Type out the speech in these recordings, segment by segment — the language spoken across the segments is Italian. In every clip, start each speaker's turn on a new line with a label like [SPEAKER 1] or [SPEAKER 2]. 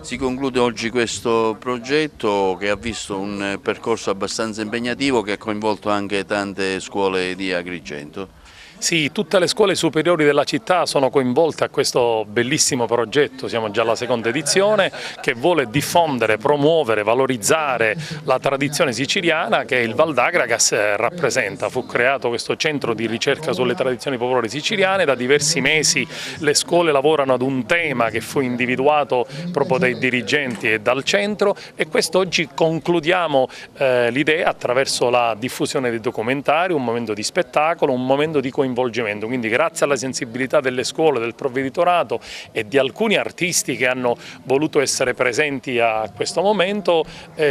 [SPEAKER 1] Si conclude oggi questo progetto che ha visto un percorso abbastanza impegnativo che ha coinvolto anche tante scuole di Agrigento.
[SPEAKER 2] Sì, tutte le scuole superiori della città sono coinvolte a questo bellissimo progetto, siamo già alla seconda edizione, che vuole diffondere, promuovere, valorizzare la tradizione siciliana che il Val d'Agragas rappresenta. Fu creato questo centro di ricerca sulle tradizioni popolari siciliane, da diversi mesi le scuole lavorano ad un tema che fu individuato proprio dai dirigenti e dal centro, e quest'oggi concludiamo l'idea attraverso la diffusione dei documentari, un momento di spettacolo, un momento di coinvolgimento. Quindi grazie alla sensibilità delle scuole, del provveditorato e di alcuni artisti che hanno voluto essere presenti a questo momento,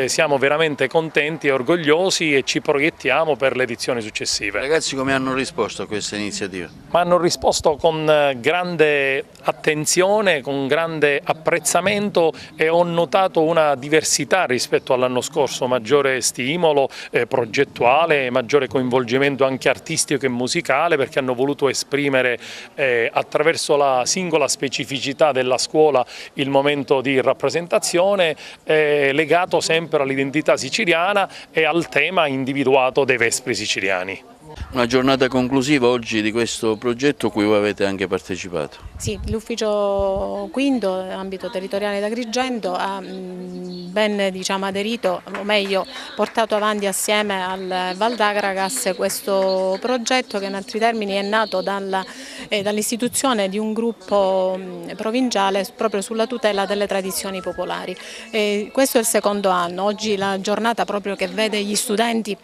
[SPEAKER 2] siamo veramente contenti e orgogliosi e ci proiettiamo per le edizioni successive.
[SPEAKER 1] I ragazzi come hanno risposto a questa iniziativa?
[SPEAKER 2] Ma hanno risposto con grande attenzione, con grande apprezzamento, e ho notato una diversità rispetto all'anno scorso, maggiore stimolo progettuale, maggiore coinvolgimento anche artistico e musicale, perché hanno voluto esprimere attraverso la singola specificità della scuola il momento di rappresentazione legato sempre all'identità siciliana e al tema individuato dei Vespri siciliani.
[SPEAKER 1] Una giornata conclusiva oggi di questo progetto a cui voi avete anche partecipato.
[SPEAKER 3] Sì, l'ufficio quinto, ambito territoriale d'Agrigento, ha ben aderito, o meglio portato avanti assieme al Val d'Agragas questo progetto che in altri termini è nato dall'istituzione di un gruppo provinciale proprio sulla tutela delle tradizioni popolari. Questo è il secondo anno, oggi la giornata proprio che vede gli studenti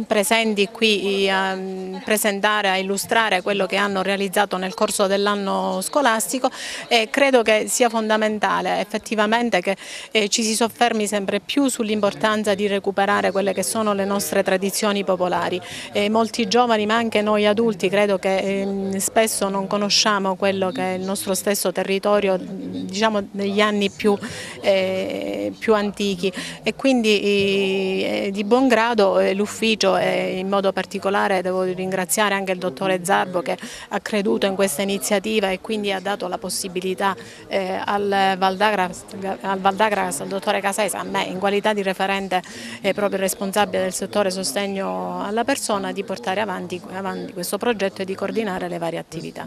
[SPEAKER 3] presenti qui a presentare, a illustrare quello che hanno realizzato nel corso dell'anno scolastico, e credo che sia fondamentale effettivamente che ci si soffermi sempre più sull'importanza di recuperare quelle che sono le nostre tradizioni popolari. Molti giovani, ma anche noi adulti, credo che spesso non conosciamo quello che è il nostro stesso territorio, diciamo negli anni più antichi, e quindi di buon grado l'ufficio, e in modo particolare devo ringraziare anche il dottore Zarbo che ha creduto in questa iniziativa e quindi ha dato la possibilità al Val d'Agragas, al dottore Casesa, a me in qualità di referente proprio responsabile del settore sostegno alla persona, di portare avanti questo progetto e di coordinare le varie attività.